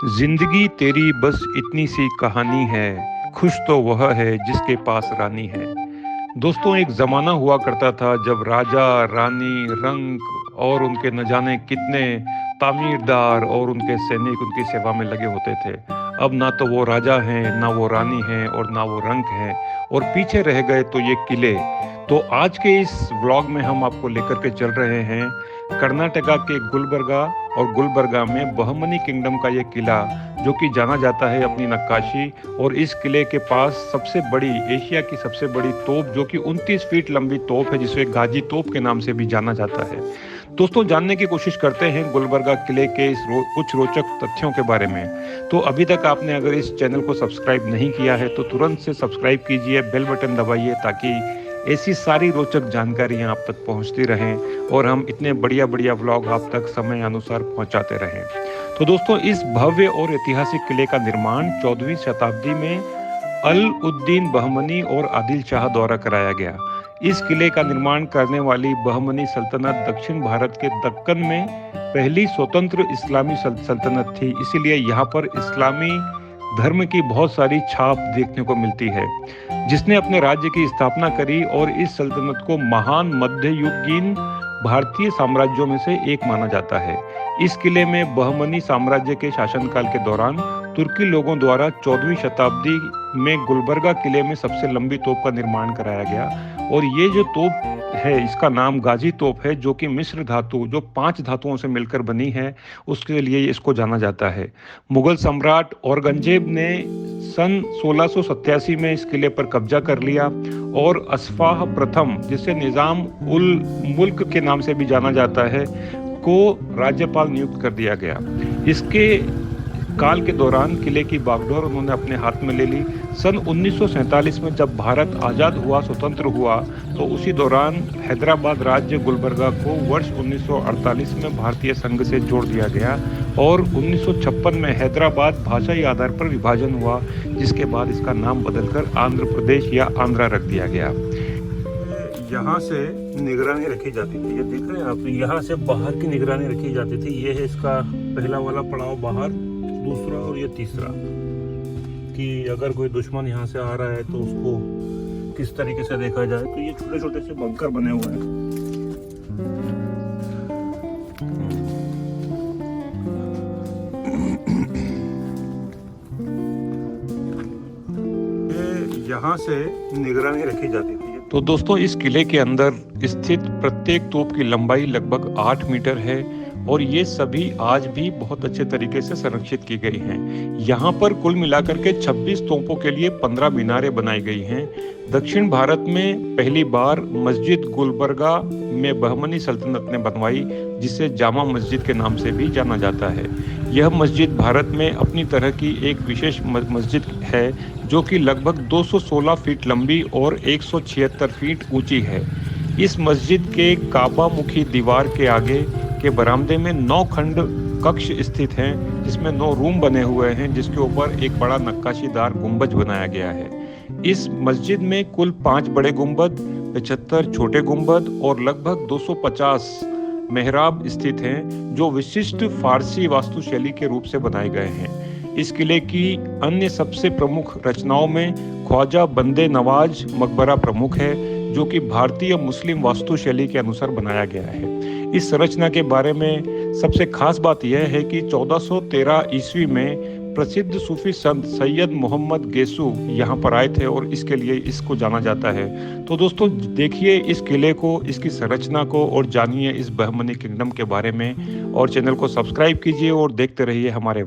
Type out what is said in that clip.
जिंदगी तेरी बस इतनी सी कहानी है, खुश तो वह है जिसके पास रानी है। दोस्तों, एक ज़माना हुआ करता था जब राजा, रानी, रंक और उनके न जाने कितने तामीरदार और उनके सैनिक उनकी सेवा में लगे होते थे। अब ना तो वो राजा हैं, ना वो रानी हैं और ना वो रंक हैं, और पीछे रह गए तो ये किले। तो आज के इस व्लॉग में हम आपको लेकर के चल रहे हैं कर्नाटका के गुलबर्गा, और गुलबर्गा में बहमनी किंगडम का ये किला, जो कि जाना जाता है अपनी नक्काशी। और इस किले के पास सबसे बड़ी, एशिया की सबसे बड़ी तोप, जो कि 29 फीट लंबी तोप है, जिसे गाजी तोप के नाम से भी जाना जाता है। दोस्तों, जानने की कोशिश करते हैं गुलबर्गा किले के इस कुछ रोचक तथ्यों के बारे में। तो अभी तक आपने अगर इस चैनल को सब्सक्राइब नहीं किया है तो तुरंत से सब्सक्राइब कीजिए, बेल बटन दबाइए, ताकि ऐसी सारी रोचक जानकारियां आप तक पहुंचती रहें और हम इतने बढ़िया बढ़िया व्लॉग आप तक समय अनुसार पहुंचाते रहें। तो दोस्तों, इस भव्य और ऐतिहासिक किले का निर्माण 14वीं शताब्दी में अल उद्दीन बहमनी और आदिल शाह द्वारा कराया गया। इस किले का निर्माण करने वाली बहमनी सल्तनत दक्षिण भारत के दक्कन में पहली स्वतंत्र इस्लामी सल्तनत थी, इसीलिए यहाँ पर इस्लामी धर्म की बहुत सारी छाप देखने को मिलती है, जिसने अपने राज्य की स्थापना करी और इस सल्तनत को महान मध्ययुगीन भारतीय साम्राज्यों में से एक माना जाता है। इस किले में बहमनी साम्राज्य के शासनकाल के दौरान तुर्की लोगों द्वारा 14वीं शताब्दी में गुलबर्गा किले में सबसे लंबी तोप का निर्माण कराया गया। और ये जो तोप है, इसका नाम गाजी तोप है, जो कि मिस्र धातु, जो 5 धातुओं से मिलकर बनी है, उसके लिए इसको जाना जाता है। मुगल सम्राट औरंगजेब ने सन 1687 में इस किले पर कब्जा कर लिया और अस्फाह प्रथम, जिसे निजाम उल मुल्क के नाम से भी जाना जाता है, को राज्यपाल नियुक्त कर दिया गया। इसके काल के दौरान किले की बागडोर उन्होंने अपने हाथ में ले ली। सन 1947 में जब भारत आज़ाद हुआ, स्वतंत्र हुआ, तो उसी दौरान हैदराबाद राज्य गुलबर्गा को वर्ष 1948 में भारतीय संघ से जोड़ दिया गया और 1956 में हैदराबाद भाषाई आधार पर विभाजन हुआ, जिसके बाद इसका नाम बदलकर आंध्र प्रदेश या आंध्रा रख दिया गया। यहाँ से निगरानी रखी जाती थी, ये देख रहे हैं आप, यहाँ से बाहर की निगरानी रखी जाती थी। ये है इसका पहला वाला पड़ाव बाहर, दूसरा और ये तीसरा, कि अगर कोई दुश्मन यहाँ से आ रहा है तो उसको किस तरीके से देखा जाए। तो ये छोटे छोटे से बंकर बने हुए हैं। यहाँ से निगरानी रखी जाती थी। तो दोस्तों, इस किले के अंदर स्थित प्रत्येक तोप की लंबाई लगभग 8 मीटर है और ये सभी आज भी बहुत अच्छे तरीके से संरक्षित की गई हैं। यहाँ पर कुल मिलाकर के 26 तोपों के लिए 15 मीनारें बनाई गई हैं। दक्षिण भारत में पहली बार मस्जिद गुलबर्गा में बहमनी सल्तनत ने बनवाई, जिसे जामा मस्जिद के नाम से भी जाना जाता है। यह मस्जिद भारत में अपनी तरह की एक विशेष मस्जिद है, जो कि लगभग 216 फीट लंबी और 176 फीट ऊंची है। इस मस्जिद के काबा मुखी दीवार के आगे के बरामदे में 9 खंड कक्ष स्थित हैं, जिसमें 9 रूम बने हुए हैं, जिसके ऊपर एक बड़ा नक्काशीदार गुंबज बनाया गया है। इस मस्जिद में कुल 5 बड़े गुंबद, 75 छोटे गुंबद और लगभग 250 मेहराब स्थित हैं, जो विशिष्ट फारसी वास्तुशैली के रूप से बनाए गए हैं। इस किले की अन्य सबसे प्रमुख रचनाओं में ख्वाजा बंदे नवाज मकबरा प्रमुख है, जो कि भारतीय मुस्लिम वास्तुशैली के अनुसार बनाया गया है। इस संरचना के बारे में सबसे खास बात यह है कि 1413 ईस्वी में प्रसिद्ध सूफी संत सैयद मोहम्मद गेसू यहाँ पर आए थे और इसके लिए इसको जाना जाता है। तो दोस्तों, देखिए इस किले को, इसकी संरचना को, और जानिए इस बहमनी किंगडम के बारे में। और चैनल को सब्सक्राइब कीजिए और देखते रहिए हमारे